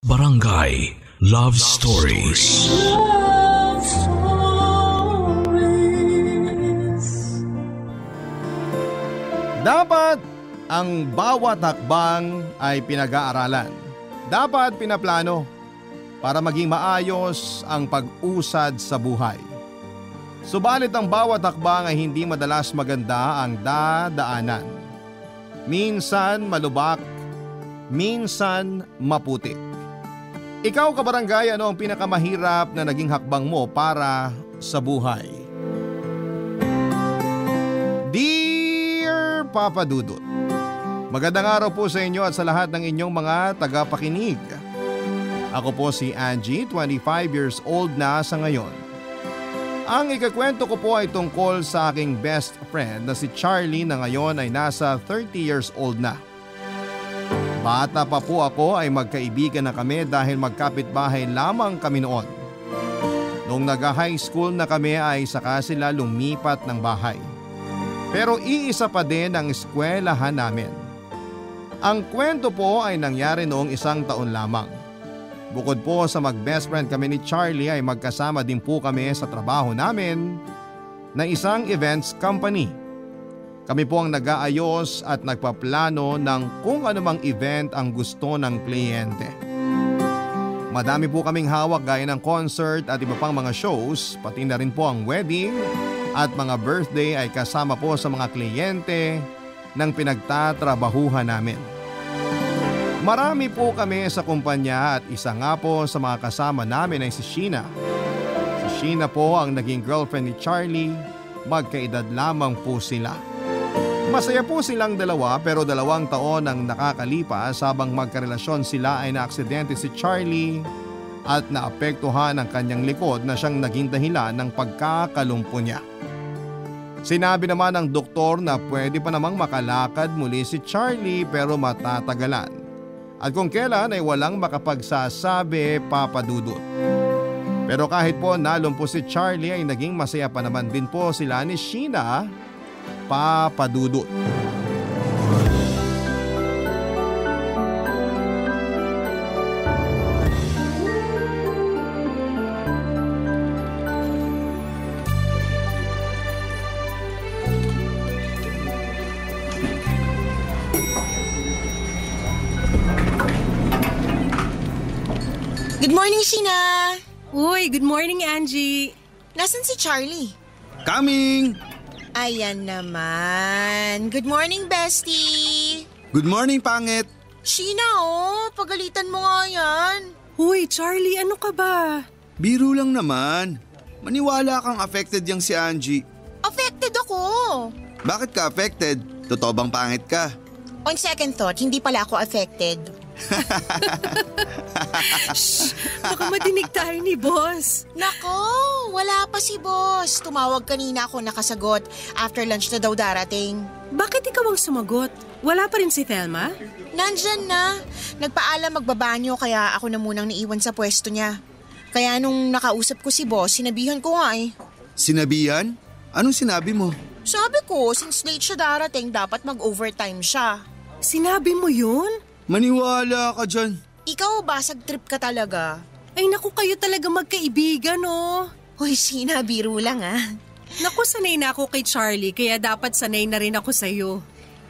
Barangay Love Stories. Love Stories. Dapat ang bawat hakbang ay pinag-aaralan. Dapat pinaplano para maging maayos ang pag-usad sa buhay. Subalit ang bawat hakbang ay hindi madalas maganda ang dadaanan. Minsan malubak, minsan maputik. Ikaw kabarangay, ano ang pinakamahirap na naging hakbang mo para sa buhay? Dear Papa Dudut, magandang araw po sa inyo at sa lahat ng inyong mga tagapakinig. Ako po si Angie, 25 years old na sa ngayon. Ang ikakwento ko po ay tungkol sa aking best friend na si Charlie na ngayon ay nasa 30 years old na. Bata pa po ako ay magkaibigan na kami dahil magkapitbahay lamang kami noon. Noong nag-high school na kami ay saka sila lumipat ng bahay. Pero iisa pa din ang eskwelahan namin. Ang kwento po ay nangyari noong 1 taon lamang. Bukod po sa mag-best friend kami ni Charlie ay magkasama din po kami sa trabaho namin na isang events company. Kami po ang nag-aayos at nagpaplano ng kung anumang event ang gusto ng kliyente. Madami po kaming hawak gaya ng concert at iba pang mga shows, pati na rin po ang wedding at mga birthday ay kasama po sa mga kliyente ng pinagtatrabahuhan namin. Marami po kami sa kumpanya at isa nga po sa mga kasama namin ay si Sheena. Si Sheena po ang naging girlfriend ni Charlie, magkaedad lamang po sila. Masaya po silang dalawa pero 2 taon ang nakakalipas habang magkarelasyon sila ay naaksidente si Charlie at naapektuhan ang kanyang likod na siyang naging dahilan ng pagkakalumpo niya. Sinabi naman ng doktor na pwede pa namang makalakad muli si Charlie pero matatagalan. At kung kailan ay walang makapagsasabi, Papa Dudut. Pero kahit po nalumpo si Charlie ay naging masaya pa naman din po sila ni Sheena, Papa Dudut. Good morning, Sheena! Uy, good morning, Angie. Nasaan si Charlie? Coming! Ayan naman. Good morning, bestie! Good morning, pangit! Sheena, pagalitan mo nga yan. Uy, Charlie, ano ka ba? Biro lang naman. Maniwala kang affected yang si Angie. Affected ako. Bakit ka affected? Totoo bang pangit ka? On second thought, hindi pala ako affected. Shh! Baka madinig tayo ni boss. Nako, wala pa si boss. Tumawag kanina ako nakasagot. After lunch na daw darating. Bakit ikaw ang sumagot? Wala pa rin si Thelma? Nandyan na. Nagpaalam magbabanyo kaya ako na munang naiwan sa pwesto niya. Kaya nung nakausap ko si boss, sinabihan ko nga eh. Sinabihan? Anong sinabi mo? Sabi ko, since late siya darating, dapat mag-overtime siya. Sinabi mo yun? Maniwala ka dyan. Ikaw, basag trip ka talaga. Ay naku, kayo talaga magkaibigan, oh. Hoy, Sheena, biro lang ah. Naku, sanay na ako kay Charlie, kaya dapat sanay na rin ako sa'yo.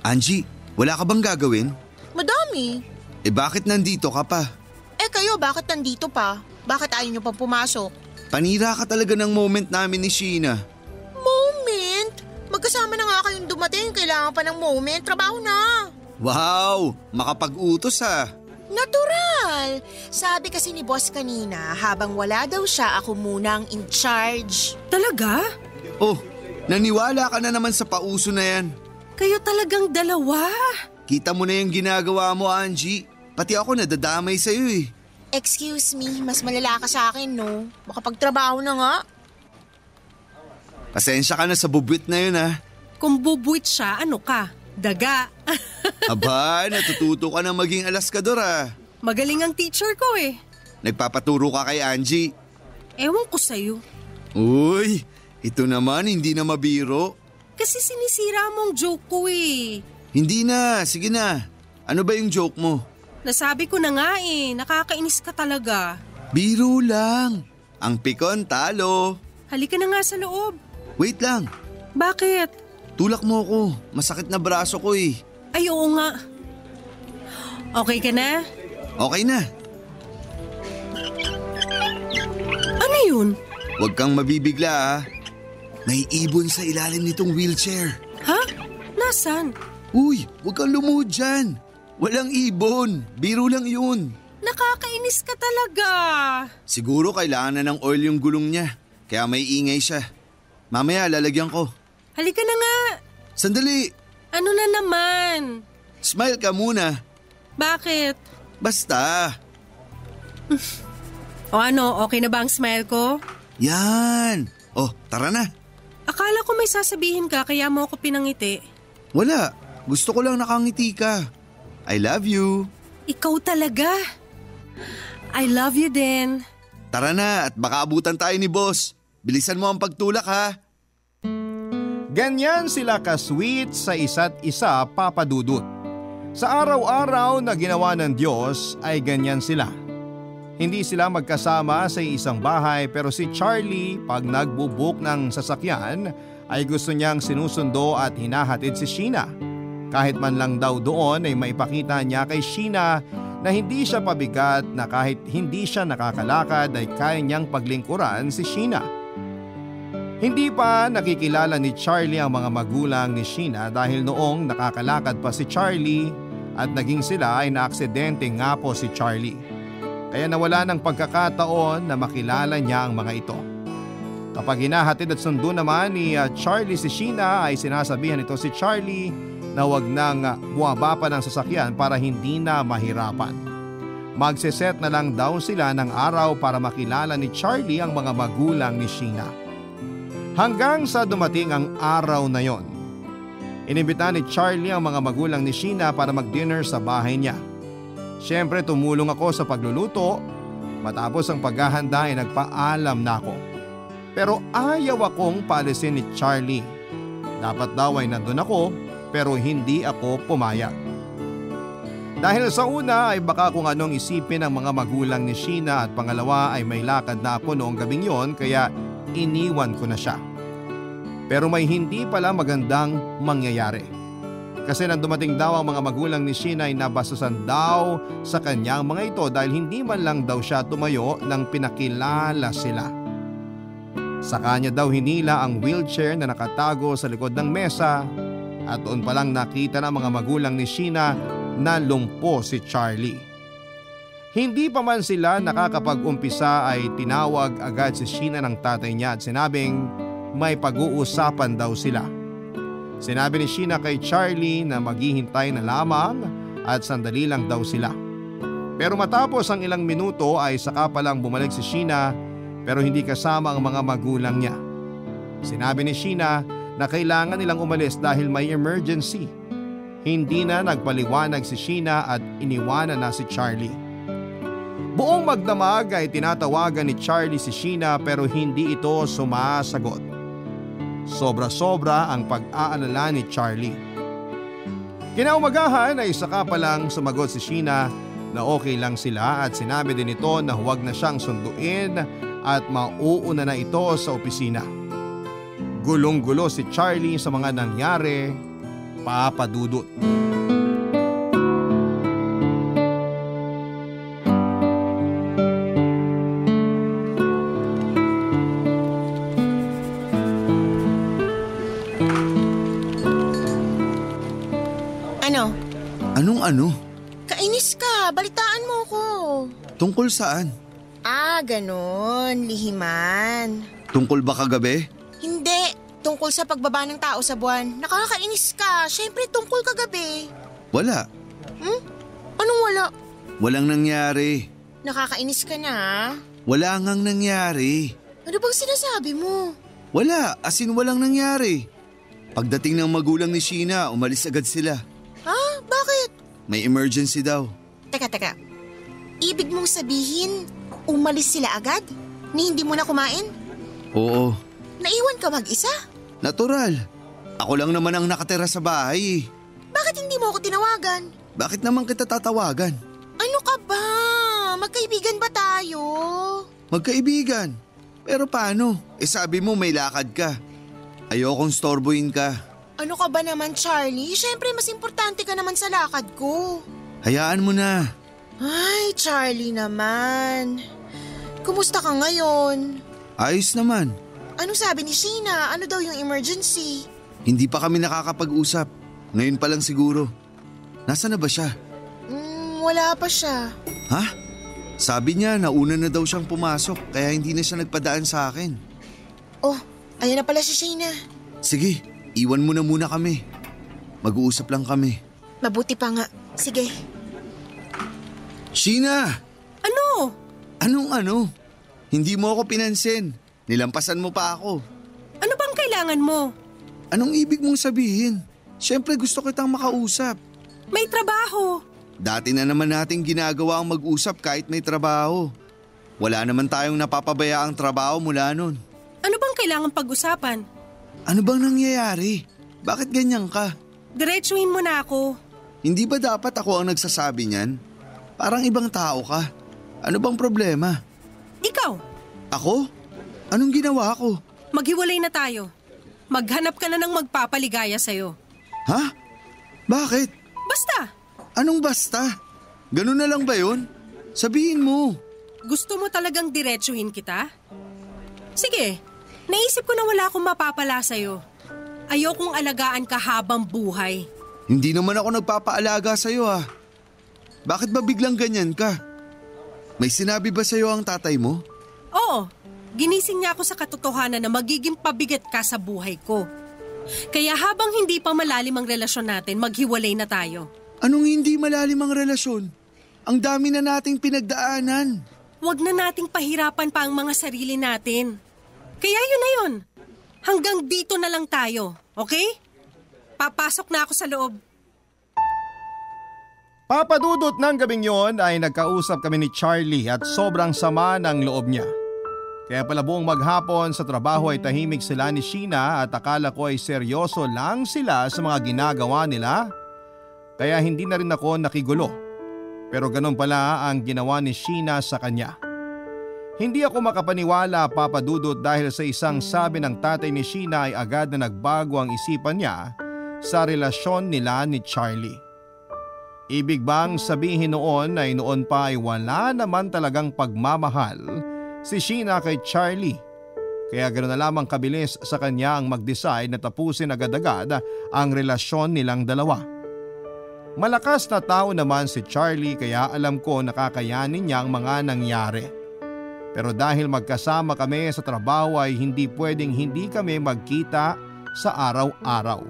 Angie, wala ka bang gagawin? Madami. Bakit nandito ka pa? Kayo, bakit nandito pa? Bakit ayaw niyo pa pumasok? Panira ka talaga ng moment namin ni Sheena. Moment? Magkasama na nga kayong dumating, kailangan pa ng moment, trabaho na. Wow, makapag-utos ha. Natural! Sabi kasi ni boss kanina, habang wala daw siya, ako munang in charge. Talaga? Oh, naniwala ka na naman sa pauso na yan. Kayo talagang dalawa. Kita mo na yung ginagawa mo, Angie. Pati ako nadadamay sa'yo eh. Excuse me, mas malala ka sa akin, no? Makapagtrabaho na nga. Pasensya ka na sa bubwit na yun ha. Kung bubuit siya, ano ka? Daga. Aba, natututo ka na maging alaskador ah. Magaling ang teacher ko eh. Nagpapaturo ka kay Angie. Ewan ko sa'yo. Uy, ito naman hindi na mabiro. Kasi sinisira mo ang joke ko eh. Hindi na, sige na. Ano ba yung joke mo? Nasabi ko na nga nakakainis ka talaga. Biro lang. Ang pikon talo. Halika na nga sa loob. Wait lang. Bakit? Tulak mo ako. Masakit na braso ko eh. Ay, oo nga. Okay ka na? Okay na. Ano yun? Huwag kang mabibigla ah. May ibon sa ilalim nitong wheelchair. Ha? Nasaan? Uy, huwag kang lumuhod dyan. Walang ibon. Biro lang yun. Nakakainis ka talaga. Siguro kailangan na ng oil yung gulong niya. Kaya may ingay siya. Mamaya lalagyan ko. Halika na nga. Sandali. Ano na naman? Smile ka muna. Bakit? Basta. O ano, okay na ba ang smile ko? Yan. Oh, tara na. Akala ko may sasabihin ka kaya mo ako pinangiti. Wala. Gusto ko lang nakangiti ka. I love you. Ikaw talaga. I love you din. Tara na at baka abutan tayo ni boss. Bilisan mo ang pagtulak ha. Ganyan sila ka-sweet sa isa't isa, Papa Dudut. Sa araw-araw na ginawa ng Diyos ay ganyan sila. Hindi sila magkasama sa isang bahay pero si Charlie pag nagbubook ng sasakyan ay gusto niyang sinusundo at hinahatid si Sheena. Kahit man lang daw doon ay maipakita niya kay Sheena na hindi siya pabigat na kahit hindi siya nakakalakad ay kaya niyang paglingkuran si Sheena. Hindi pa nakikilala ni Charlie ang mga magulang ni Sheena dahil noong nakakalakad pa si Charlie at naging sila ay naaksidente nga po si Charlie. Kaya nawala ng pagkakataon na makilala niya ang mga ito. Kapag hinahatid at sundo naman ni Charlie si Sheena ay sinasabihan ito si Charlie na huwag nang buwaba pa ng sasakyan para hindi na mahirapan. Magseset na lang daw sila ng araw para makilala ni Charlie ang mga magulang ni Sheena. Hanggang sa dumating ang araw na yon. Inimbita ni Charlie ang mga magulang ni Sheena para mag-dinner sa bahay niya. Siyempre tumulong ako sa pagluluto. Matapos ang paghahanda ay nagpaalam na ako. Pero ayaw akong paalisin ni Charlie. Dapat daw ay nandun ako pero hindi ako pumayag. Dahil sa una ay baka kung anong isipin ng mga magulang ni Sheena at pangalawa ay may lakad na ako noong gabing yon kaya iniwan ko na siya. Pero may hindi pala magandang mangyayari. Kasi nang dumating daw ang mga magulang ni Sheena ay nabastusan daw sa kanyang mga ito dahil hindi man lang daw siya tumayo nang pinakilala sila. Sa kanya daw hinila ang wheelchair na nakatago sa likod ng mesa at doon palang nakita ng mga magulang ni Sheena na lumpo si Charlie. Hindi pa man sila nakakapag-umpisa ay tinawag agad si Sheena ng tatay niya at sinabing may pag-uusapan daw sila. Sinabi ni Sheena kay Charlie na maghihintay na lamang at sandali lang daw sila. Pero matapos ang ilang minuto ay saka palang bumalik si Sheena pero hindi kasama ang mga magulang niya. Sinabi ni Sheena na kailangan nilang umalis dahil may emergency. Hindi na nagpaliwanag si Sheena at iniwanan na si Charlie. Buong magdamag ay tinatawagan ni Charlie si Sheena pero hindi ito sumasagot. Sobra-sobra ang pag-aalala ni Charlie. Kinaumagahan ay saka palang sumagot si Sheena na okay lang sila at sinabi din ito na huwag na siyang sunduin at mauuna na ito sa opisina. Gulong-gulo si Charlie sa mga nangyari, Papa Dudut. Ano? Kainis ka, balitaan mo ko. Tungkol saan? Ganon, lihiman. Tungkol ba kagabi? Hindi, tungkol sa pagbaba ng tao sa buwan. Nakakainis ka, syempre tungkol kagabi. Wala. Anong wala? Walang nangyari. Nakakainis ka na. Wala ngang nangyari. Ano bang sinasabi mo? Wala, as in walang nangyari. Pagdating ng magulang ni Sheena, umalis agad sila. Bakit? May emergency daw. Teka. Ibig mong sabihin, umalis sila agad? Ni hindi mo na kumain? Oo. Naiwan ka mag-isa? Natural. Ako lang naman ang nakatira sa bahay. Bakit hindi mo ako tinawagan? Bakit naman kita tatawagan? Ano ka ba? Magkaibigan ba tayo? Magkaibigan? Pero paano? Sabi mo may lakad ka. Ayokong storbohin ka. Ano ka ba naman, Charlie? Siyempre, mas importante ka naman sa lakad ko. Hayaan mo na. Ay, Charlie naman. Kumusta ka ngayon? Ayos naman. Ano sabi ni Sheena? Ano daw yung emergency? Hindi pa kami nakakapag-usap. Ngayon pa lang siguro. Nasaan na ba siya? Wala pa siya. Ha? Sabi niya nauna na daw siyang pumasok kaya hindi na siya nagpadaan sa akin. Oh, ayan na pala si Sheena. Sige, iwan mo na muna kami. Mag-uusap lang kami. Mabuti pa nga. Sige. Sheena! Ano? Anong ano? Hindi mo ako pinansin. Nilampasan mo pa ako. Ano bang kailangan mo? Anong ibig mong sabihin? Siyempre gusto kitang makausap. May trabaho. Dati na naman nating ginagawa ang mag-usap kahit may trabaho. Wala naman tayong napapabayaang trabaho mula nun. Ano bang kailangan pag-usapan? Ano bang nangyayari? Bakit ganyan ka? Diretsuhin mo na ako. Hindi ba dapat ako ang nagsasabi niyan? Parang ibang tao ka. Ano bang problema? Ikaw, Ako? Anong ginawa ko? maghiwalay na tayo. Maghanap ka na ng magpapaligaya sa'yo. Ha? Bakit? Basta, Anong basta? Ganun na lang ba yun? Sabihin mo. gusto mo talagang diretsuhin kita? Sige, naisip ko na wala akong mapapala sa'yo. Ayokong alagaan ka habang buhay. Hindi naman ako nagpapaalaga sa'yo ah. Bakit ba biglang ganyan ka? May sinabi ba sa'yo ang tatay mo? Oo, ginising niya ako sa katotohanan na magiging pabigat ka sa buhay ko. Kaya habang hindi pa malalim ang relasyon natin, maghiwalay na tayo. Anong hindi malalim ang relasyon? Ang dami na nating pinagdaanan. Huwag na nating pahirapan pa ang mga sarili natin. Kaya yun na yun. Hanggang dito na lang tayo, okay? Papasok na ako sa loob. Papadudot ng gabing yon ay nagkausap kami ni Charlie at sobrang sama ng loob niya. Kaya pala buong maghapon sa trabaho ay tahimik sila ni Sheena at akala ko ay seryoso lang sila sa mga ginagawa nila. Kaya hindi na rin ako nakigulo. Pero ganun pala ang ginawa ni Sheena sa kanya. Hindi ako makapaniwala, Papadudot, dahil sa isang sabi ng tatay ni Sheena ay agad na nagbago ang isipan niya sa relasyon nila ni Charlie. Ibig bang sabihin noon ay noon pa ay wala naman talagang pagmamahal si Sheena kay Charlie? Kaya ganoon na lamang kabilis sa kanya ang mag-decide na tapusin agad-agad ang relasyon nilang dalawa. Malakas na tao naman si Charlie kaya alam ko nakakayanin niya ang mga nangyari. Pero dahil magkasama kami sa trabaho ay hindi pwedeng hindi kami magkita sa araw-araw.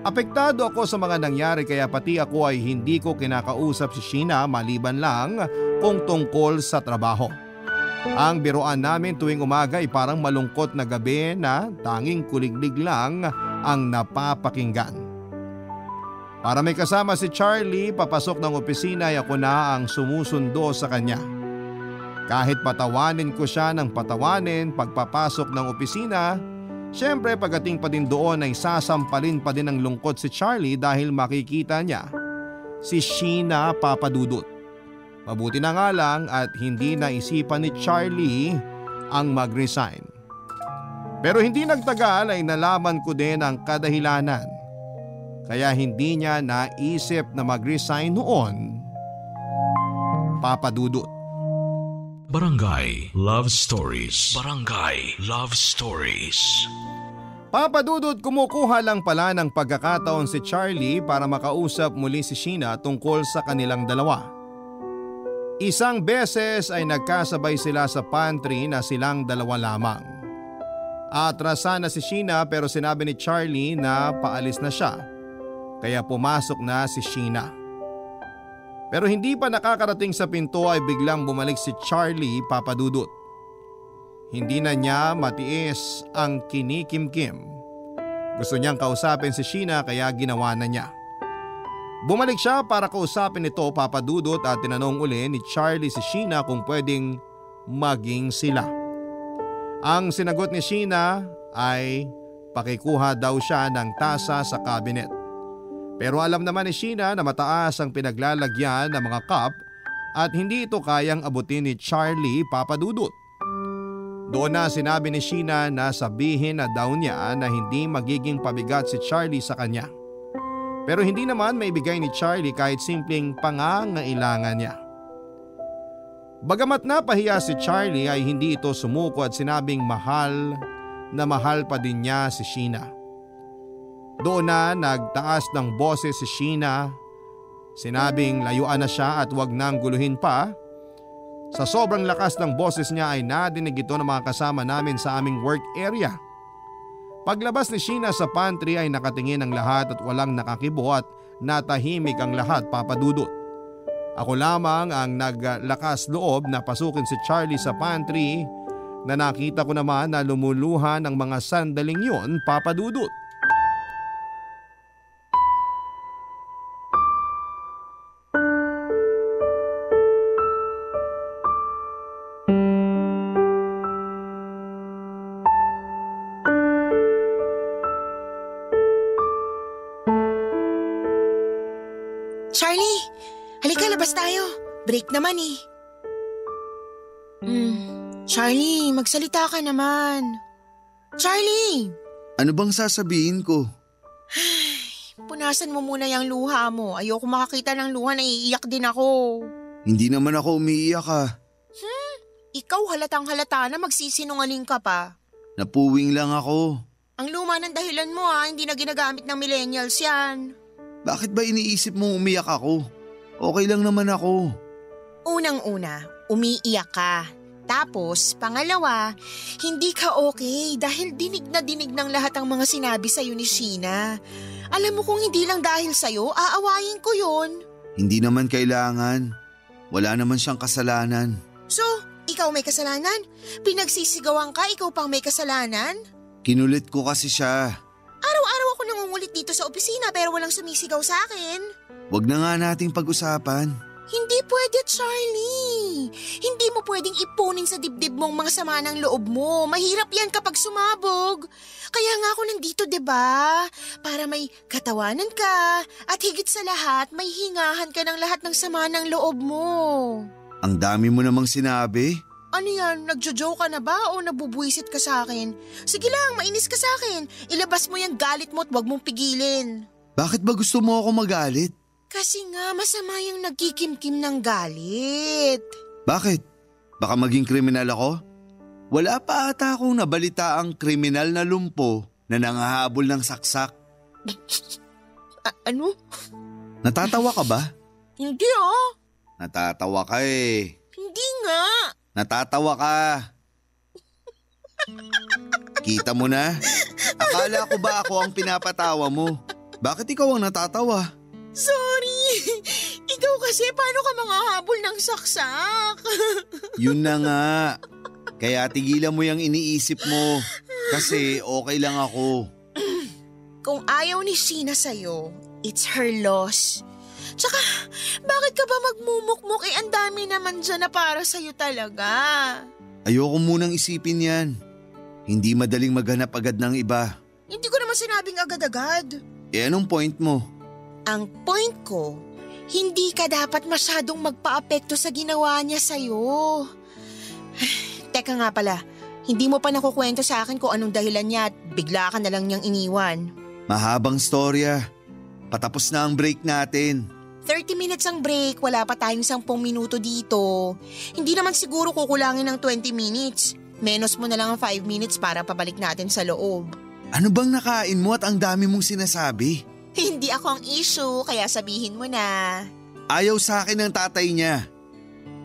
Apektado ako sa mga nangyari kaya pati ako ay hindi ko kinakausap si Sheena maliban lang kung tungkol sa trabaho. Ang biruan namin tuwing umaga ay parang malungkot na gabi na tanging kuliglig lang ang napapakinggan. Para may kasama si Charlie, papasok ng opisina ay ako na ang sumusundo sa kanya. Kahit patawanin ko siya ng patawanin pagpapasok ng opisina, syempre pagdating pa din doon ay sasampalin pa din ng lungkot si Charlie dahil makikita niya si Sheena, Papadudot. Mabuti na nga lang at hindi naisipan ni Charlie ang mag-resign. Pero hindi nagtagal ay nalaman ko din ang kadahilanan. Kaya hindi niya naisip na mag-resign noon, Papadudot. Barangay Love Stories. Barangay Love Stories. Papadudot, kumukuha lang pala ng pagkakataon si Charlie para makausap muli si Sheena tungkol sa kanilang dalawa. Isang beses ay nagkasabay sila sa pantry na silang dalawa lamang. Atrasan na si Sheena pero sinabi ni Charlie na paalis na siya. Kaya pumasok na si Sheena. Pero hindi pa nakakarating sa pinto ay biglang bumalik si Charlie, Papadudot. Hindi na niya matiis ang kinikimkim. Gusto niyang kausapin si Sheena kaya ginawa na niya. Bumalik siya para kausapin ito, Papadudot, at tinanong uli ni Charlie si Sheena kung pwedeng maging sila. Ang sinagot ni Sheena ay pakikuha daw siya ng tasa sa cabinet. Pero alam naman ni Sheena na mataas ang pinaglalagyan ng mga cup at hindi ito kayang abutin ni Charlie, Papa Dudut. Doon na sinabi ni Sheena na sabihin na daw niya na hindi magiging pabigat si Charlie sa kanya. Pero hindi naman maibigay ni Charlie kahit simpleng pangangailangan niya. Bagamat napahiya si Charlie ay hindi ito sumuko at sinabing mahal na mahal pa din niya si Sheena. Doon na nagtaas ng boses si Sheena. Sinabing layuan na siya at wag nang guluhin pa. Sa sobrang lakas ng boses niya ay nadinig ito ng mga kasama namin sa aming work area. Paglabas ni Sheena sa pantry ay nakatingin ang lahat at walang nakakibo at natahimik ang lahat, Papa Dudut. Ako lamang ang naglakas loob na pasukin si Charlie sa pantry na nakita ko naman na lumuluhan ang mga sandaling yun, Papa Dudut. Charlie, halika labas tayo. Break naman eh. Charlie, magsalita ka naman. Charlie! Ano bang sasabihin ko? Punasan mo muna yung luha mo. Ayoko makakita ng luha na iiyak din ako. Hindi naman ako umiiyak ah. Ikaw halatang halata na magsisinungaling ka pa. Napuwing lang ako. Ang luma ng dahilan mo hindi na ginagamit ng millennials yan. Bakit ba iniisip mong umiyak ako? Okay lang naman ako. Unang-una, umiiyak ka. Tapos, pangalawa, hindi ka okay dahil dinig na dinig ng lahat ang mga sinabi sa'yo ni Sheena. Alam mo kung hindi lang dahil sa'yo, aawayin ko yun. Hindi naman kailangan. Wala naman siyang kasalanan. So, ikaw may kasalanan? Pinagsisigawan ka, ikaw pang may kasalanan? Kinulit ko kasi siya. Araw-araw ako nangungulit dito sa opisina pero walang sumisigaw sa akin. Wag na nga nating pag-usapan. Hindi pwede, Charlie. Hindi mo pwedeng ipunin sa dibdib mong mga sama ng loob mo. Mahirap yan kapag sumabog. Kaya nga ako nandito, 'di ba? Para may katawanan ka at higit sa lahat, may hingahan ka ng lahat ng sama ng loob mo. Ang dami mo namang sinabi. Ano yan? Nagjo-joke ka na ba o nabubuisit ka sa akin? Sige lang, mainis ka sa akin. Ilabas mo yung galit mo at wag mong pigilin. Bakit ba gusto mo ako magalit? Kasi nga masama yung nagkikimkim ng galit. Bakit? Baka maging kriminal ako? Wala pa ata akong nabalita ang kriminal na lumpo na nangahabol ng saksak. Ano? Natatawa ka ba? Hindi Natatawa ka eh. Hindi nga. Natatawa ka. Kita mo na? Akala ko ba ako ang pinapatawa mo? Bakit ikaw ang natatawa? Sorry. Ikaw kasi paano ka manghahabol ng saksak? Yun na nga. Kaya tigilan mo yung iniisip mo. Kasi okay lang ako. Kung ayaw ni Sheena sa'yo, it's her loss. Tsaka, bakit ka ba magmumukmuk? Ang dami naman dyan na para sa'yo talaga. Ayoko munang isipin yan. Hindi madaling maghanap agad ng iba. Hindi ko naman sinabing agad-agad. Anong point mo? Ang point ko, hindi ka dapat masyadong magpa-apekto sa ginawa niya sa'yo. Teka nga pala, hindi mo pa nakukwento sa akin kung anong dahilan niya at bigla ka na lang niyang iniwan. Mahabang storya. Patapos na ang break natin. 30 minutes ang break, wala pa tayong 10 minuto dito. Hindi naman siguro kukulangin ng 20 minutes. Menos mo na lang ang 5 minutes para pabalik natin sa loob. Ano bang nakain mo at ang dami mong sinasabi? Hindi ako ang issue, kaya sabihin mo na. Ayaw sa akin ng tatay niya.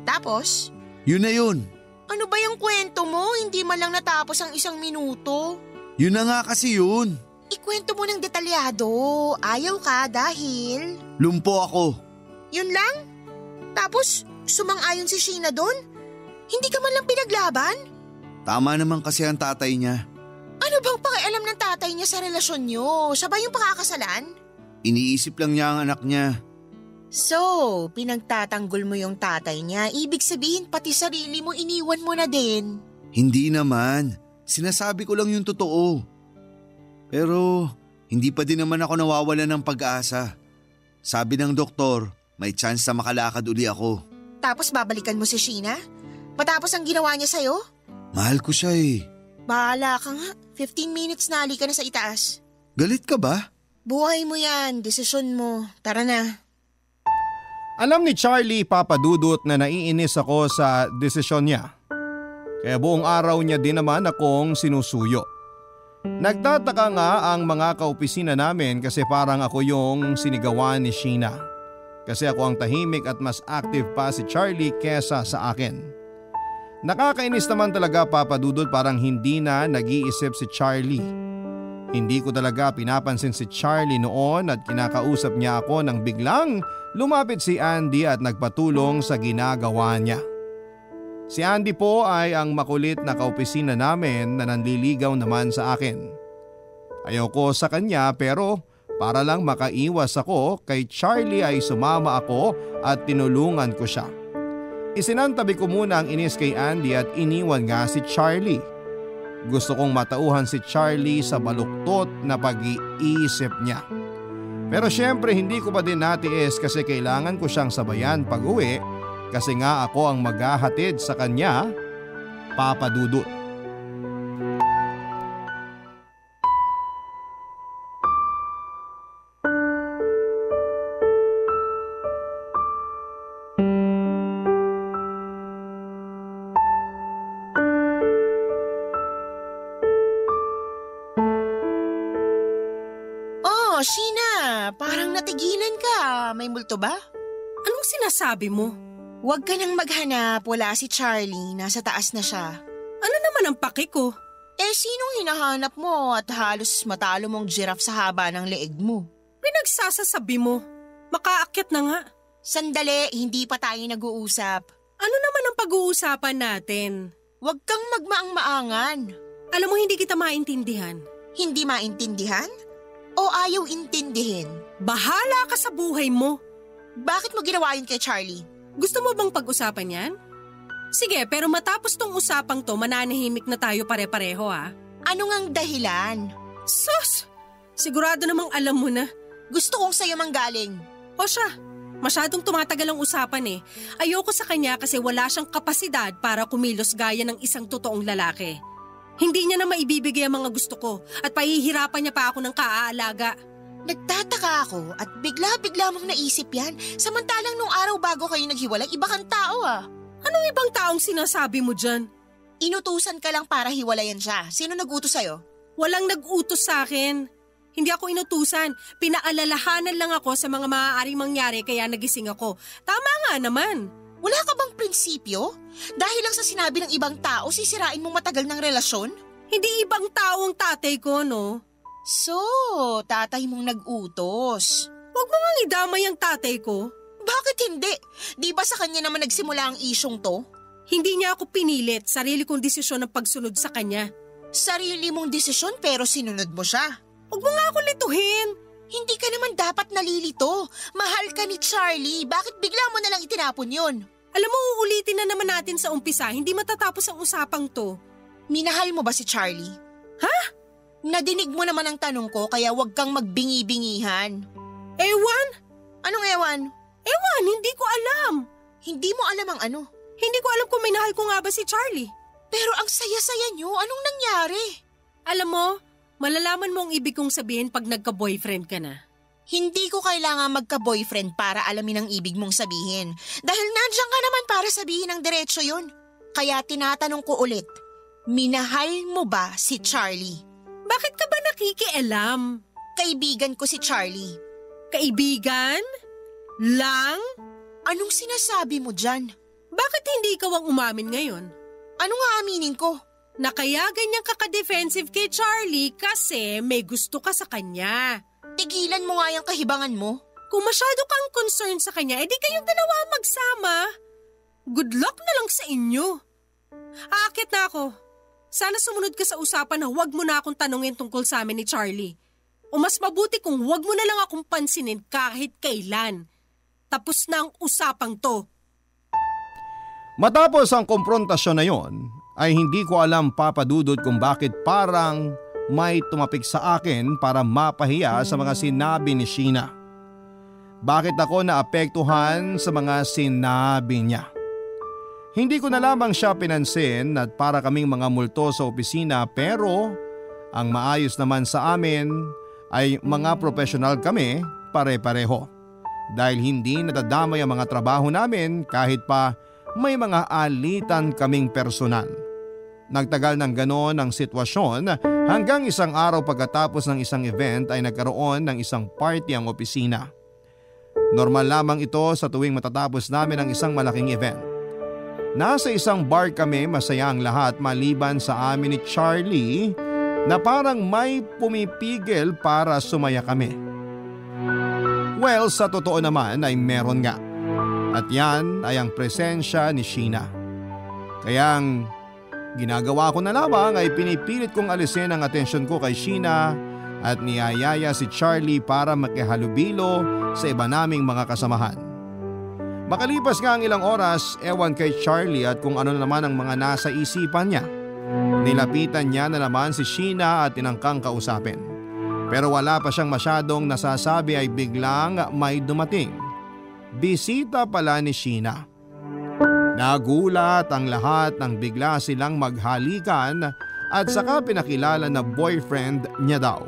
Tapos? Yun na yun. Ano ba yung kwento mo? Hindi man lang natapos ang 1 minuto. Yun na nga kasi yun. Ikwento mo ng detalyado. Ayaw ka dahil… Lumpo ako. Yun lang? Tapos, sumang-ayon si Sheena doon? Hindi ka man lang pinaglaban? Tama naman kasi ang tatay niya. Ano bang pakialam ng tatay niya sa relasyon niyo? Siya ba yung pakakasalan? Iniisip lang niya ang anak niya. So, pinagtatanggol mo yung tatay niya. Ibig sabihin pati sarili mo iniwan mo na din. Hindi naman. Sinasabi ko lang yung totoo. Pero hindi pa din naman ako nawawalan ng pag-asa. Sabi ng doktor, may chance na makalakad uli ako. tapos babalikan mo si Sheena? Matapos ang ginawa niya sa'yo? Mahal ko siya eh. Bahala ka nga. 15 minutes na, halika na sa itaas. Galit ka ba? Buhay mo yan, desisyon mo. Tara na. Alam ni Charlie, Papa Dudut, na naiinis ako sa desisyon niya. Kaya buong araw niya din naman akong sinusuyo. Nagtataka nga ang mga kaopisina namin kasi parang ako yung sinigawan ni Sheena. Kasi ako ang tahimik at mas active pa si Charlie kesa sa akin. Nakakainis naman talaga, Papa Dudut, parang hindi na nag-iisip si Charlie. Hindi ko talaga pinapansin si Charlie noon at kinakausap niya ako nang biglang lumapit si Andy at nagpatulong sa ginagawa niya. Si Andy po ay ang makulit na kaopisina namin na nanliligaw naman sa akin. Ayoko sa kanya pero para lang makaiwas ako kay Charlie ay sumama ako at tinulungan ko siya. Isinantabi ko muna ang inis kay Andy at iniwan nga si Charlie. Gusto kong matauhan si Charlie sa baluktot na pag-iisip niya. Pero syempre hindi ko pa din natiis kasi kailangan ko siyang sabayan pag-uwi kasi nga ako ang maghahatid sa kanya, Papa Dudut. Oh, Sheena, parang natigilan ka. May multo ba? Anong sinasabi mo? Huwag ka nang maghanap, wala si Charlie, nasa taas na siya. Ano naman ang paki ko? Sinong hinahanap mo at halos matalo mong giraffe sa haba ng leeg mo? Pinagsasasabi mo. Makaakyat na nga. Sandali, hindi pa tayo nag-uusap. Ano naman ang pag-uusapan natin? Huwag kang magmaang-maangan. Alam mo hindi kita maintindihan. Hindi maintindihan? O ayaw intindihin? Bahala ka sa buhay mo. Bakit mo ginawa yun kay Charlie? Gusto mo bang pag-usapan yan? Sige, pero matapos tong usapang to, mananahimik na tayo pare-pareho ha. Ano ngang dahilan? Sus! Sigurado namang alam mo na. Gusto kong sa'yo manggaling. O siya, masyadong tumatagal ang usapan eh. Ayoko sa kanya kasi wala siyang kapasidad para kumilos gaya ng isang totoong lalaki. Hindi niya na maibibigay ang mga gusto ko at pahihirapan niya pa ako ng kaaalaga. Nagtataka ako at bigla-bigla mong naisip yan. Samantalang nung araw bago kayo naghiwalay, iba kang tao ah. Anong ibang taong sinasabi mo dyan? Inutusan ka lang para hiwalayan siya. Sino nag-utos sa'yo? Walang nag-utos sa akin. Hindi ako inutusan. Pinaalalahanan lang ako sa mga maaaring mangyari kaya nagising ako. Tama nga naman. Wala ka bang prinsipyo? Dahil lang sa sinabi ng ibang tao, sisirain mong matagal ng relasyon? Hindi ibang tao ang tatay ko, no? So, tatay mong nag-utos. Huwag mo nga idamay ang tatay ko. Bakit hindi? Di ba sa kanya naman nagsimula ang isyong to? Hindi niya ako pinilit. Sarili kong desisyon ang pagsunod sa kanya. Sarili mong desisyon pero sinunod mo siya. Huwag mo nga ako lituhin. Hindi ka naman dapat nalilito. Mahal ka ni Charlie. Bakit bigla mo nalang itinapon yun? Alam mo, uulitin na naman natin sa umpisa. Hindi matatapos ang usapang to. Minahal mo ba si Charlie? Ha? Nadinig mo naman ang tanong ko kaya huwag kang magbingi-bingihan. Ewan? Anong ewan? Ewan, hindi ko alam. Hindi mo alam ang ano? Hindi ko alam kung minahal ko nga ba si Charlie. Pero ang saya-saya nyo, anong nangyari? Alam mo, malalaman mo ang ibig kong sabihin pag nagka-boyfriend ka na. Hindi ko kailangan magka-boyfriend para alamin ang ibig mong sabihin. Dahil nandiyan ka naman para sabihin ang diretso yun. Kaya tinatanong ko ulit, minahal mo ba si Charlie? Bakit ka ba nakikialam? Kaibigan ko si Charlie. Kaibigan? Lang? Anong sinasabi mo dyan? Bakit hindi ikaw ang umamin ngayon? Ano nga aminin ko? Na kaya ganyan ka-defensive kay Charlie kasi may gusto ka sa kanya. Tigilan mo nga yung kahibangan mo. Kung masyado kang concerned sa kanya, edi kayong dalawa magsama. Good luck na lang sa inyo. Aakit na ako. Sana sumunod ka sa usapan na huwag mo na akong tanungin tungkol sa amin ni Charlie. O mas mabuti kung huwag mo na lang akong pansinin kahit kailan. Tapos na ang usapang to. Matapos ang komprontasyon na yon, ay hindi ko alam, Papa Dudut, kung bakit parang may tumapik sa akin para mapahiya sa mga sinabi ni Sheena. Bakit ako naapektuhan sa mga sinabi niya? Hindi ko na lamang siya pinansin at para kaming mga multo sa opisina, pero ang maayos naman sa amin ay mga profesional kami pare-pareho. Dahil hindi nadadamay ang mga trabaho namin kahit pa may mga alitan kaming personal. Nagtagal ng ganon ang sitwasyon hanggang isang araw pagkatapos ng isang event ay nagkaroon ng isang party ang opisina. Normal lamang ito sa tuwing matatapos namin ang isang malaking event. Nasa isang bar kami, masaya ang lahat maliban sa amin ni Charlie na parang may pumipigil para sumaya kami. Well, sa totoo naman ay meron nga. At yan ay ang presensya ni Sheena. Kayang ginagawa ko na lamang ay pinipilit kong alisin ang atensyon ko kay Sheena at niyayaya si Charlie para makihalubilo sa iba naming mga kasamahan. Makalipas nga ang ilang oras, ewan kay Charlie at kung ano naman ang mga nasa isipan niya. Nilapitan niya na naman si Sheena at tinangkang kausapin. Pero wala pa siyang masyadong nasasabi ay biglang may dumating. Bisita pala ni Sheena. Nagulat ang lahat nang bigla silang maghalikan at saka pinakilala na boyfriend niya daw.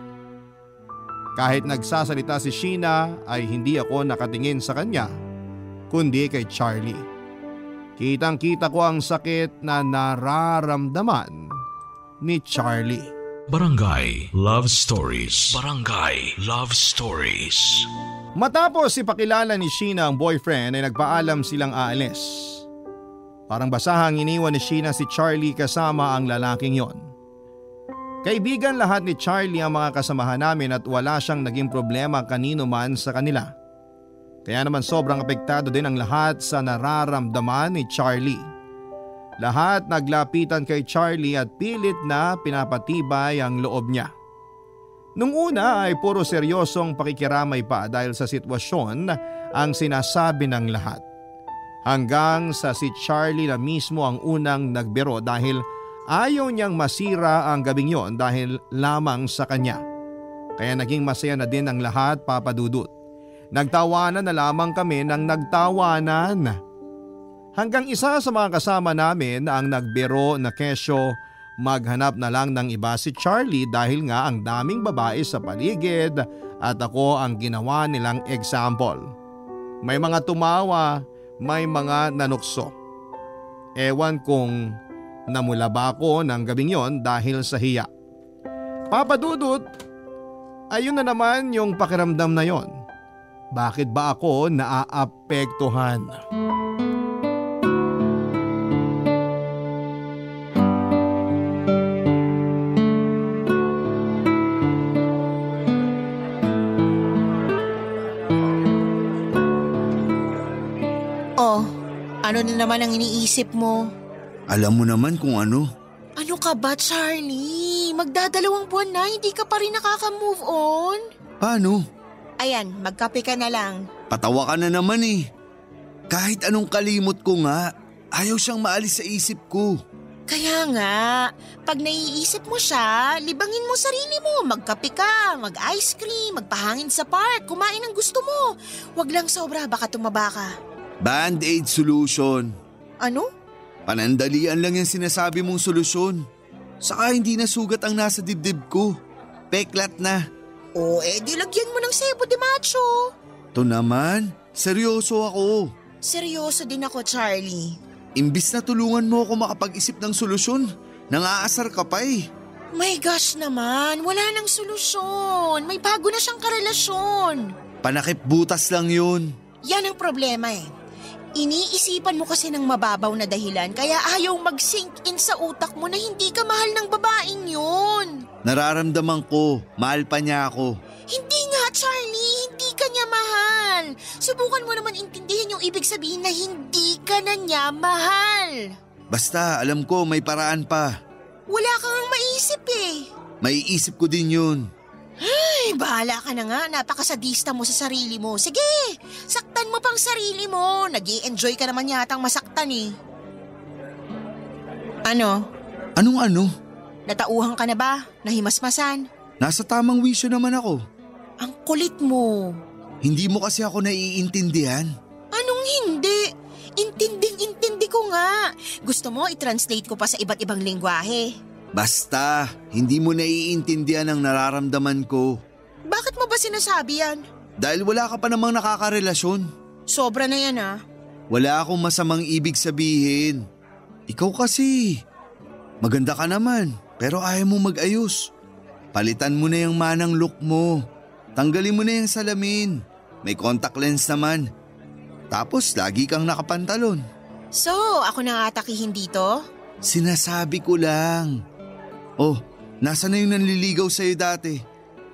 Kahit nagsasalita si Sheena ay hindi ako nakatingin sa kanya, kundi kay Charlie. Kitang-kita ko ang sakit na nararamdaman ni Charlie. Barangay Love Stories. Barangay Love Stories. Matapos ipakilala ni Sheena ang boyfriend ay nagpaalam silang aalis. Parang basahang iniwan ni Sheena si Charlie kasama ang lalaking yon. Kaibigan lahat ni Charlie ang mga kasamahan namin at wala siyang naging problema kanino man sa kanila. Kaya naman sobrang apektado din ang lahat sa nararamdaman ni Charlie. Lahat naglapitan kay Charlie at pilit na pinapatibay ang loob niya. Nung una ay puro seryosong pakikiramay pa dahil sa sitwasyon ang sinasabi ng lahat. Hanggang sa si Charlie na mismo ang unang nagbiro dahil ayaw niyang masira ang gabing yon dahil lamang sa kanya. Kaya naging masaya na din ang lahat, Papa Dudut. Nagtawanan na lamang kami ng nagtawanan. Hanggang isa sa mga kasama namin ang nagbiro na kesyo maghanap na lang ng iba si Charlie dahil nga ang daming babae sa paligid at ako ang ginawa nilang example. May mga tumawa, may mga nanukso. Ewan kung namula ba ako ng gabing yon dahil sa hiya. Papa Dudut, ayun na naman yung pakiramdam na yon. Bakit ba ako naaapektuhan? Oh, ano na naman ang iniisip mo? Alam mo naman kung ano. Ano ka ba, Charlie? Magdadalawang buwan na, hindi ka pa rin nakaka-move on? Paano? Ayan, magkape ka na lang. Patawa ka na naman eh. Kahit anong kalimot ko nga, ayaw siyang maalis sa isip ko. Kaya nga, pag naiisip mo siya, libangin mo sarili mo. Magkape ka, mag-ice cream, magpahangin sa park, kumain ang gusto mo. Huwag lang sobra, baka tumaba ka. Band-aid solution. Ano? Panandalian lang yung sinasabi mong solusyon. Saka hindi na sugat ang nasa dibdib ko. Peklat na. O, di lagyan mo ng sebo de macho. To naman, seryoso ako. Seryoso din ako, Charlie. Imbis na tulungan mo ako makapag-isip ng solusyon, nangaasar ka pa eh. My gosh naman, wala nang solusyon. May bago na siyang karelasyon. Panakip butas lang yun. Yan ang problema eh. Iniisipan mo kasi ng mababaw na dahilan kaya ayaw mag-sink in sa utak mo na hindi ka mahal ng babaeng yun. Nararamdaman ko, mahal pa niya ako. Hindi nga, Charlie, hindi ka niya mahal. Subukan mo naman intindihin yung ibig sabihin na hindi ka na niya mahal. Basta, alam ko may paraan pa. Wala kang maisip eh. Maiisip ko din yun. Ay, bahala ka na nga. Napakasadista mo sa sarili mo. Sige, saktan mo pang sarili mo. Nag-i-enjoy ka naman yatang masaktan eh. Ano? Anong ano? Natauhan ka na ba? Nahimasmasan? Nasa tamang wisyo naman ako. Ang kulit mo. Hindi mo kasi ako naiintindihan. Anong hindi? Intinding-intindi ko nga. Gusto mo i-translate ko pa sa iba't ibang lengguwahe? Basta, hindi mo naiintindihan ang nararamdaman ko. Bakit mo ba sinasabi yan? Dahil wala ka pa namang nakakarelasyon. Sobra na yan ah. Wala akong masamang ibig sabihin. Ikaw kasi, maganda ka naman pero ayaw mo mag-ayos. Palitan mo na yung manang look mo. Tanggalin mo na yung salamin. May contact lens naman. Tapos lagi kang nakapantalon. So, ako na atakihin dito? Sinasabi ko lang. Oh, nasa na yung nanliligaw sa'yo dati?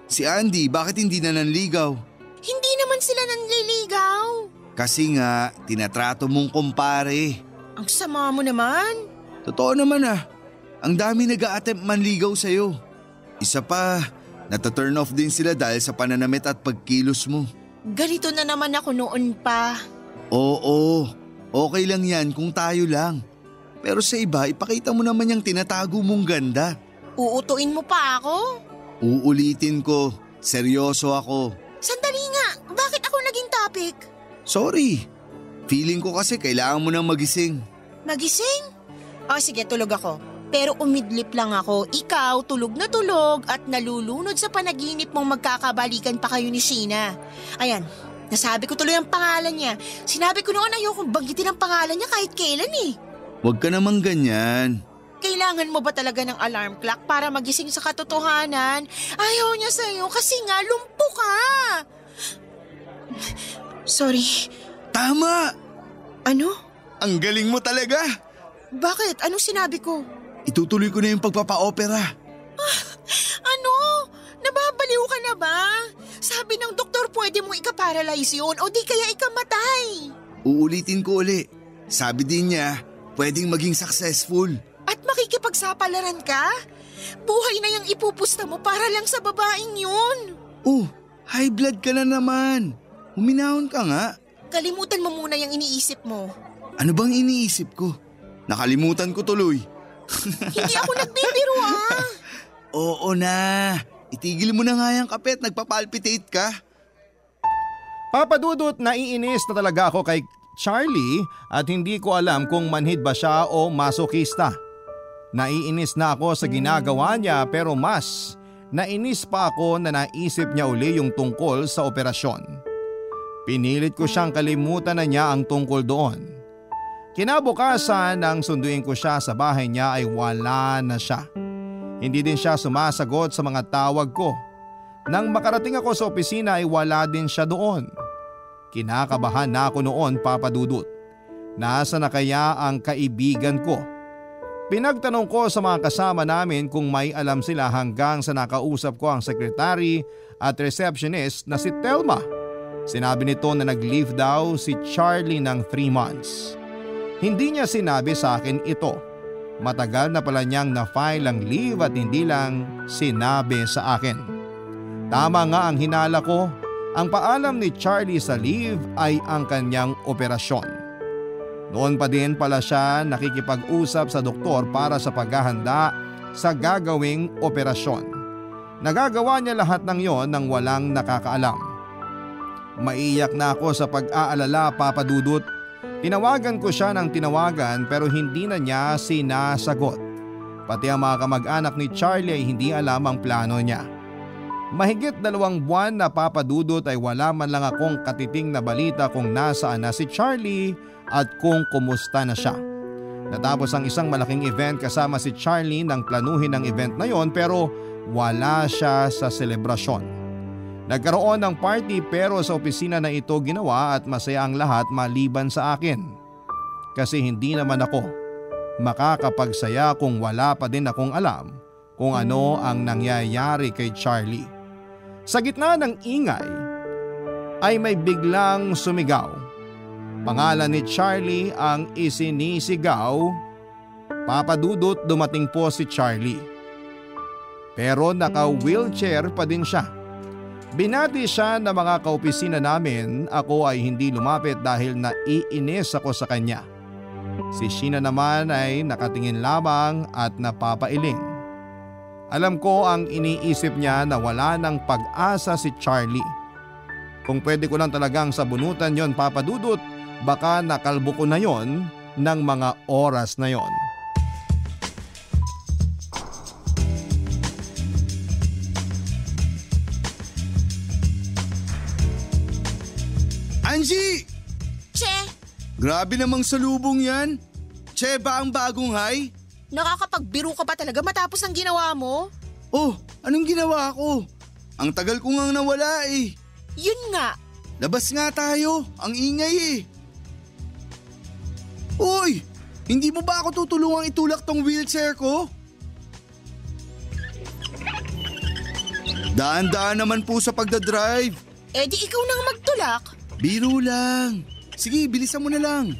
Si Andy, bakit hindi na nanligaw? Hindi naman sila nanliligaw. Kasi nga, tinatrato mong kumpare. Ang sama mo naman. Totoo naman ah. Ang dami nag-a-attempt manligaw sa'yo. Isa pa, nata-turn off din sila dahil sa pananamit at pagkilos mo. Ganito na naman ako noon pa. Oo, okay lang yan kung tayo lang. Pero sa iba, ipakita mo naman yung tinatago mong ganda. Uutuin mo pa ako? Uulitin ko, seryoso ako. Sandali nga, bakit ako naging topic? Sorry, feeling ko kasi kailangan mo nang magising. Magising? O sige, tulog ako. Pero umidlip lang ako, ikaw tulog at nalulunod sa panaginip mong magkakabalikan pa kayo ni Sheena. Ayan, nasabi ko tuloy ang pangalan niya. Sinabi ko noon ayokong banggitin ang pangalan niya kahit kailan eh. Huwag ka namang ganyan. Kailangan mo ba talaga ng alarm clock para magising sa katotohanan? Ayaw niya sa'yo kasi nga lumpo ka. Sorry. Tama! Ano? Ang galing mo talaga! Bakit? Anong sinabi ko? Itutuloy ko na yung pagpapa-opera. Ano? Nababaliw ka na ba? Sabi ng doktor pwede mong ika-paralyze yun o di kaya ikamatay. Uulitin ko uli. Sabi din niya, pwedeng maging successful. At makikipagsapalaran ka? Buhay na yung ipupusta mo para lang sa babaeng yun. Oh, high blood ka na naman. Huminahon ka nga. Kalimutan mo muna yung iniisip mo. Ano bang iniisip ko? Nakalimutan ko tuloy. Hindi ako nagbibiro ah. Oo na. Itigil mo na nga yung kape at nagpapalpitate ka. Papa Dudut, naiinis na talaga ako kay Charlie at hindi ko alam kung manhid ba siya o masokista. Naiinis na ako sa ginagawa niya pero mas nainis pa ako na naisip niya uli yung tungkol sa operasyon. Pinilit ko siyang kalimutan na niya ang tungkol doon. Kinabukasan nang sunduin ko siya sa bahay niya ay wala na siya. Hindi din siya sumasagot sa mga tawag ko. Nang makarating ako sa opisina ay wala din siya doon. Kinakabahan na ako noon, Papa Dudut. Nasa na kaya ang kaibigan ko? Pinagtanong ko sa mga kasama namin kung may alam sila hanggang sa nakausap ko ang sekretary at receptionist na si Telma. Sinabi nito na nag-leave daw si Charlie ng 3 months. Hindi niya sinabi sa akin ito. Matagal na pala niyang na-file ang leave at hindi lang sinabi sa akin. Tama nga ang hinala ko. Ang paalam ni Charlie sa leave ay ang kanyang operasyon. Noon pa din pala siya nakikipag-usap sa doktor para sa paghahanda sa gagawing operasyon. Nagagawa niya lahat ng yon nang walang nakakaalam. Maiyak na ako sa pag-aalala, Papa Dudut. Tinawagan ko siya ng tinawagan pero hindi na niya sinasagot. Pati ang mga kamag-anak ni Charlie ay hindi alam ang plano niya. Mahigit 2 buwan na, Papa Dudut, ay wala man lang akong katiting na balita kung nasaan na si Charlie at kung kumusta na siya. Natapos ang isang malaking event kasama si Charlie nang planuhin ang event na yon pero wala siya sa selebrasyon. Nagkaroon ng party pero sa opisina na ito ginawa at masaya ang lahat maliban sa akin. Kasi hindi naman ako makakapagsaya kung wala pa din akong alam kung ano ang nangyayari kay Charlie. Sa gitna ng ingay ay may biglang sumigaw. Pangalan ni Charlie ang isinisigaw. Papa Dudut, dumating po si Charlie. Pero naka-wheelchair pa din siya. Binati siya ng mga kaopisina namin. Ako ay hindi lumapit dahil naiinis ako sa kanya. Si Sheena naman ay nakatingin lamang at napapailing. Alam ko ang iniisip niya na wala ng pag-asa si Charlie. Kung pwede ko lang talagang sabunutan yon, Papa Dudut, baka nakalbo ko na yon ng mga oras na yon. Angie! Che, Grabe namang salubong yan. Che ba ang bagong high? nakakapagbiro ka ba talaga matapos ang ginawa mo? Oh, anong ginawa ko? Ang tagal ko ngang nawala eh. Yun nga. Labas nga tayo, ang ingay eh. Uy, hindi mo ba ako tutulungang itulak tong wheelchair ko? Daan-daan naman po sa pagdadrive. Eh di ikaw nang magtulak. Biro lang. Sige, bilisan mo na lang.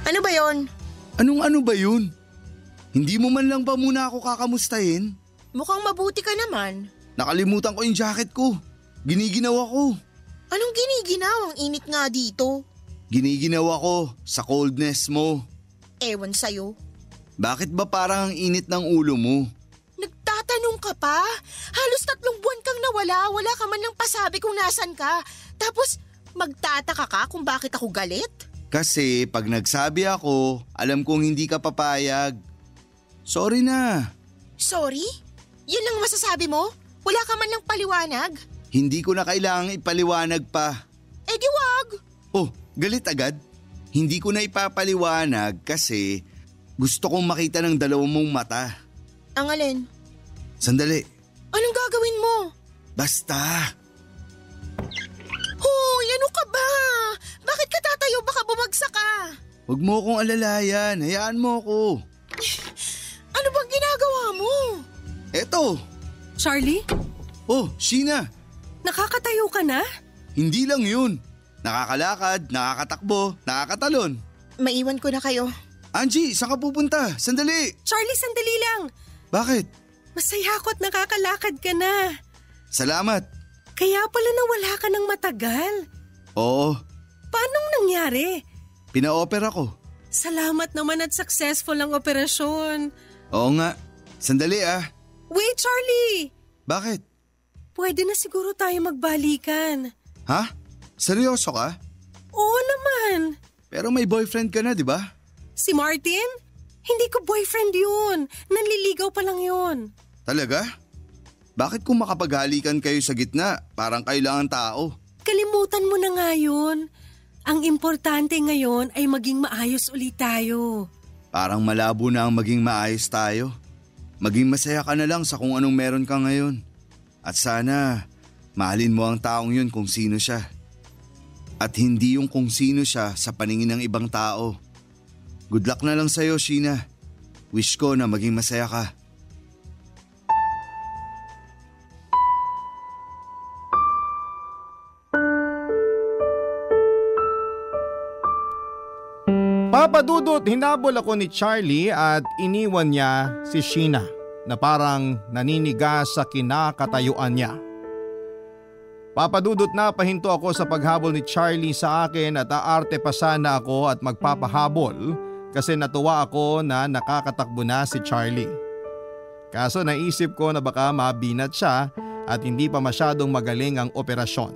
Ano ba yon? Anong ano ba yun? Hindi mo man lang ba muna ako kakamustahin? Mukhang mabuti ka naman. Nakalimutan ko yung jacket ko. Giniginaw ako. Anong giniginaw? Ang init nga dito. Giniginaw ako sa coldness mo. Ewan sa'yo. Bakit ba parang ang init ng ulo mo? Nagtatanong ka pa? Halos 3 buwan kang nawala. Wala ka man lang pasabi kung nasan ka. Tapos magtataka ka kung bakit ako galit? Kasi pag nagsabi ako, alam kong hindi ka papayag. Sorry na. Sorry? Yun lang masasabi mo? Wala ka man lang paliwanag? Hindi ko na kailangang ipaliwanag pa. Eh di wag. Oh, galit agad? Hindi ko na ipapaliwanag kasi gusto kong makita ng dalawang mong mata. Ang alin? Sandali. Anong gagawin mo? Basta. Hoy, ano ka ba? Bakit ka tatayo? Baka bumagsak ka. Huwag mo akong alalayan. Hayaan mo ako. Ano bang ginagawa mo? Eto. Charlie, Oh, Sheena. nakakatayo ka na? Hindi lang yun. Nakakalakad, nakakatakbo, nakakatalon. Maiwan ko na kayo. Angie, saan ka pupunta? Sandali. Charlie, sandali lang. Bakit? Masaya ako at nakakalakad ka na. Salamat. Kaya pala nawala ka ng matagal. Oo, Paanong nangyari? pina-opera ko. Salamat naman at successful ang operasyon. Oo nga. Sandali ah. Wait, Charlie! Bakit? Pwede na siguro tayo magbalikan. Ha? Seryoso ka? Oo naman. Pero may boyfriend ka na, di ba? Si Martin? Hindi ko boyfriend yun. Nanliligaw pa lang yun. Talaga? Bakit kung makapaghalikan kayo sa gitna, parang kailangan tao? Kalimutan mo na nga yun. Ang importante ngayon ay maging maayos ulit tayo. Parang malabo na ang maging maayos tayo. Maging masaya ka na lang sa kung anong meron ka ngayon. At sana, mahalin mo ang taong yun kung sino siya. At hindi yung kung sino siya sa paningin ng ibang tao. Good luck na lang sa'yo, Sheena. Wish ko na maging masaya ka. Papa Dudut, hinabol ako ni Charlie at iniwan niya si Sheena na parang naninigas sa kinakatayuan niya. Papa Dudut, napahinto ako sa paghabol ni Charlie sa akin at aarte pa sana ako at magpapahabol kasi natuwa ako na nakakatakbo na si Charlie. Kaso naisip ko na baka mabinat siya at hindi pa masyadong magaling ang operasyon.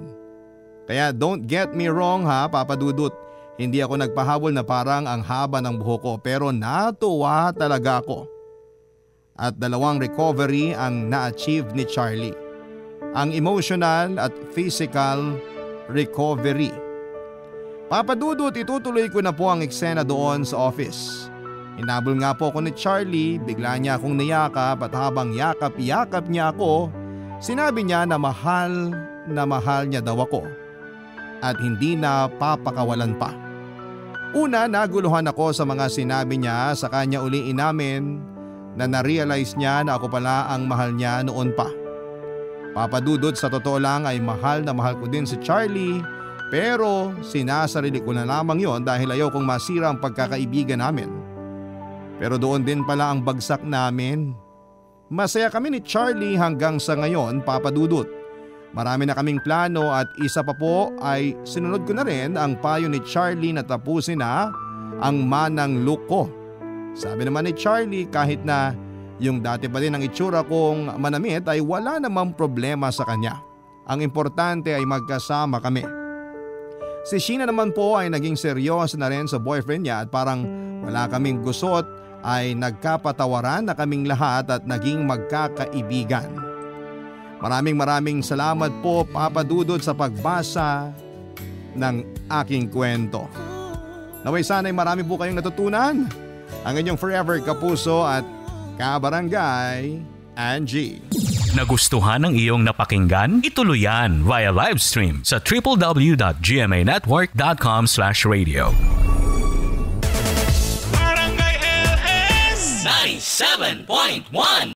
Kaya don't get me wrong ha, Papa Dudut. Hindi ako nagpahabol na parang ang haba ng buhok ko pero natuwa talaga ako. At 2 recovery ang na-achieve ni Charlie. Ang emotional at physical recovery. Papa Dudut, itutuloy ko na po ang eksena doon sa office. Hinabol nga po ako ni Charlie, bigla niya akong niyakap at habang yakap-yakap niya ako, sinabi niya na mahal niya daw ako. At hindi na papakawalan pa. Una, naguluhan ako sa mga sinabi niya, sa kanya uli inamin na na-realize niya na ako pala ang mahal niya noon pa. Papa Dudut, sa totoo lang ay mahal na mahal ko din si Charlie pero sinasarili ko na lamang yon dahil ayaw kong masira ang pagkakaibigan namin. Pero doon din pala ang bagsak namin. Masaya kami ni Charlie hanggang sa ngayon, Papa Dudut. Marami na kaming plano at isa pa po ay sinunod ko na rin ang payo ni Charlie na tapusin na ang manang look ko. Sabi naman ni Charlie kahit na Yung dati pa rin ang itsura kong manamit ay wala namang problema sa kanya. Ang importante ay magkasama kami. Si Sheena naman po ay naging seryoso na rin sa boyfriend niya at parang wala kaming gusot ay nagkapatawaran na kaming lahat at naging magkakaibigan. Maraming salamat po Papa Dudut sa pagbasa ng aking kwento. Naway sana'y marami po kayong natutunan. Ang inyong forever kapuso at kabarangay, Angie. Nagustuhan ng iyong napakinggan? Ituloy yan via live stream sa www.gmanetwork.com/radio. Barangay LS 97.1